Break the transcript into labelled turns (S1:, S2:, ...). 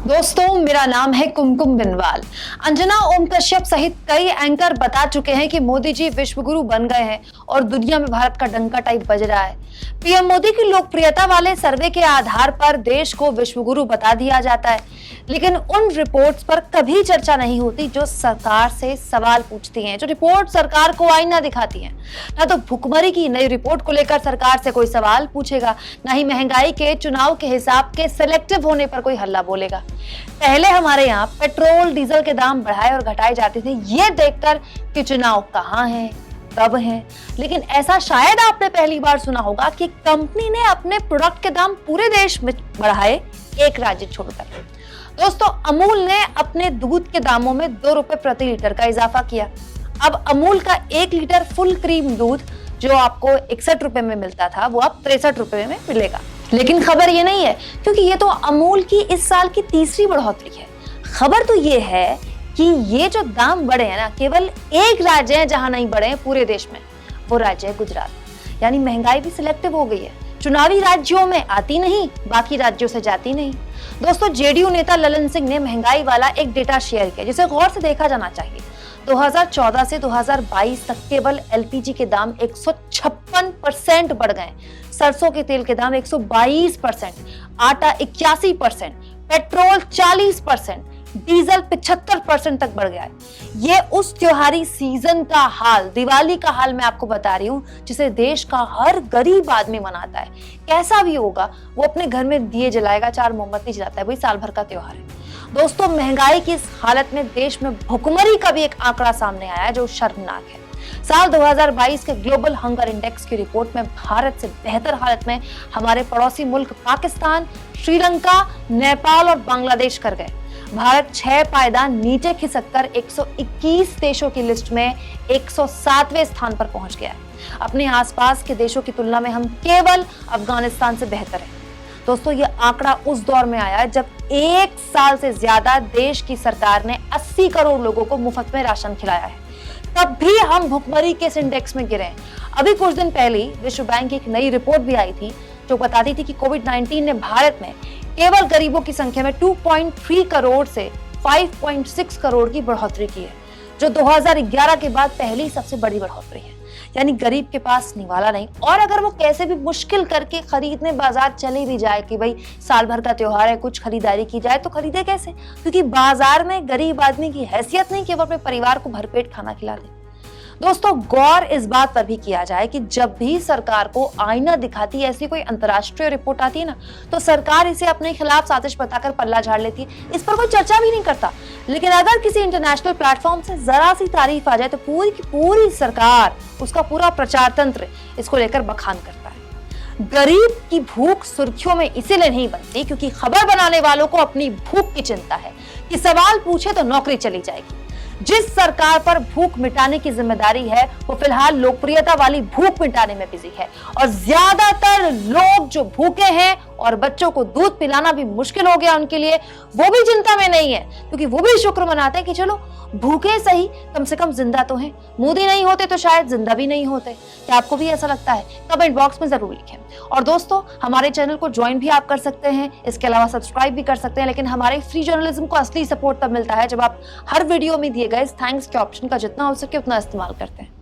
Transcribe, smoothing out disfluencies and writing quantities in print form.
S1: दोस्तों, मेरा नाम है कुमकुम बिनवाल। अंजना ओम कश्यप सहित कई एंकर बता चुके हैं कि मोदी जी विश्वगुरु बन गए हैं और दुनिया में भारत का डंका टाइप बज रहा है। पीएम मोदी की लोकप्रियता वाले सर्वे के आधार पर देश को विश्वगुरु बता दिया जाता है, लेकिन उन रिपोर्ट्स पर कभी चर्चा नहीं होती जो सरकार से सवाल पूछती हैं, जो रिपोर्ट सरकार को आईना दिखाती हैं। ना तो भुखमरी की नई रिपोर्ट को लेकर सरकार से कोई सवाल पूछेगा, ना ही महंगाई के चुनाव के हिसाब के सिलेक्टिव होने पर कोई हल्ला बोलेगा। पहले हमारे यहाँ पेट्रोल डीजल के दाम बढ़ाए और घटाए जाते थे ये देखकर कि चुनाव कहाँ है, कब है, लेकिन ऐसा शायद आपने पहली बार सुना होगा कि कंपनी ने अपने प्रोडक्ट के दाम पूरे देश में बढ़ाए, एक राज्य छोड़कर। दोस्तों, अमूल ने अपने दूध के दामों में 2 रुपए प्रति लीटर का इजाफा किया। अब अमूल का 1 लीटर फुल क्रीम दूध जो आपको 61 रुपए में मिलता था, वो अब 63 रुपए में मिलेगा। लेकिन खबर ये नहीं है, क्योंकि ये तो अमूल की इस साल की तीसरी बढ़ोतरी है। खबर तो ये है कि ये जो दाम बढ़े हैं ना, केवल एक राज्य है जहां नहीं बढ़े हैं पूरे देश में, वो राज्य है गुजरात। यानी महंगाई भी सिलेक्टिव हो गई है, चुनावी राज्यों में आती नहीं, बाकी राज्यों से जाती नहीं। दोस्तों, जेडीयू नेता ललन सिंह ने महंगाई वाला एक डेटा शेयर किया जिसे गौर से देखा जाना चाहिए। 2014 से 2022 तक केवल एलपीजी के दाम 156% बढ़ गए, सरसों के तेल के दाम 122%, आटा 81%, पेट्रोल 40%, डीजल 75% तक बढ़ गया है। ये उस त्योहारी सीजन का हाल, दिवाली का हाल मैं आपको बता रही हूँ, जिसे देश का हर गरीब आदमी मनाता है। कैसा भी होगा, वो अपने घर में दिए जलाएगा, 4 मोमबत्ती जलाता है, वही साल भर का त्योहार है। दोस्तों, महंगाई की इस हालत में देश में भुखमरी का भी एक आंकड़ा सामने आया है जो शर्मनाक है। साल 2022 के ग्लोबल हंगर इंडेक्स की रिपोर्ट में भारत से बेहतर हालत में हमारे पड़ोसी मुल्क पाकिस्तान, श्रीलंका, नेपाल और बांग्लादेश कर गए। भारत 6 पायदान नीचे खिसककर 121 देशों की लिस्ट में 107वें स्थान पर पहुंच गया है। अपने आसपास के देशों की तुलना में हम केवल अफगानिस्तान से बेहतर हैं। दोस्तों, ये आंकड़ा उस दौर में आया जब 1 साल से ज्यादा देश की सरकार ने 80 करोड़ लोगों को मुफ्त में राशन खिलाया है। तब भी हम भुखमरी के इस इंडेक्स में गिरे हैं। अभी कुछ दिन पहले विश्व बैंक की एक नई रिपोर्ट भी आई थी जो बताती थी कि कोविड-19 ने भारत में केवल गरीबों की संख्या में 2.3 करोड़ से 5.6 करोड़ की बढ़ोतरी की है, जो 2011 के बाद पहली सबसे बड़ी बढ़ोतरी है। यानी गरीब के पास निवाला नहीं, और अगर वो कैसे भी मुश्किल करके खरीदने बाजार चले भी जाए कि भाई साल भर का त्योहार है, कुछ खरीदारी की जाए, तो खरीदे कैसे? क्योंकि बाजार में गरीब आदमी की हैसियत नहीं कि वो अपने परिवार को भरपेट खाना खिला दे। दोस्तों, गौर इस बात पर भी किया जाए कि जब भी सरकार को आईना दिखाती ऐसी कोई अंतर्राष्ट्रीय रिपोर्ट आती है ना, तो सरकार इसे अपने खिलाफ साजिश बताकर पल्ला झाड़ लेती है, इस पर कोई चर्चा भी नहीं करता। लेकिन अगर किसी इंटरनेशनल प्लेटफॉर्म से जरा सी तारीफ आ जाए तो पूरी की पूरी सरकार, उसका पूरा प्रचार तंत्र इसको लेकर बखान करता है। गरीब की भूख सुर्खियों में इसीलिए नहीं बनती क्योंकि खबर बनाने वालों को अपनी भूख की चिंता है कि सवाल पूछे तो नौकरी चली जाएगी। जिस सरकार पर भूख मिटाने की जिम्मेदारी है, वो फिलहाल लोकप्रियता वाली भूख मिटाने में बिजी है, और ज्यादातर लोग जो भूखे हैं और बच्चों को दूध पिलाना भी मुश्किल हो गया उनके लिए, वो भी चिंता में नहीं है, क्योंकि वो भी शुक्र मनाते हैं कि चलो भूखे सही, कम से कम जिंदा तो हैं। मोदी नहीं होते तो शायद जिंदा भी नहीं होते। क्या आपको भी ऐसा लगता है? कमेंट बॉक्स में जरूर लिखें। और दोस्तों, हमारे चैनल को ज्वाइन भी आप कर सकते हैं, इसके अलावा सब्सक्राइब भी कर सकते हैं। लेकिन हमारे फ्री जर्नलिज्म को असली सपोर्ट तब मिलता है जब आप हर वीडियो में दिए गए थैंक्स के ऑप्शन का जितना हो सके उतना इस्तेमाल करते हैं।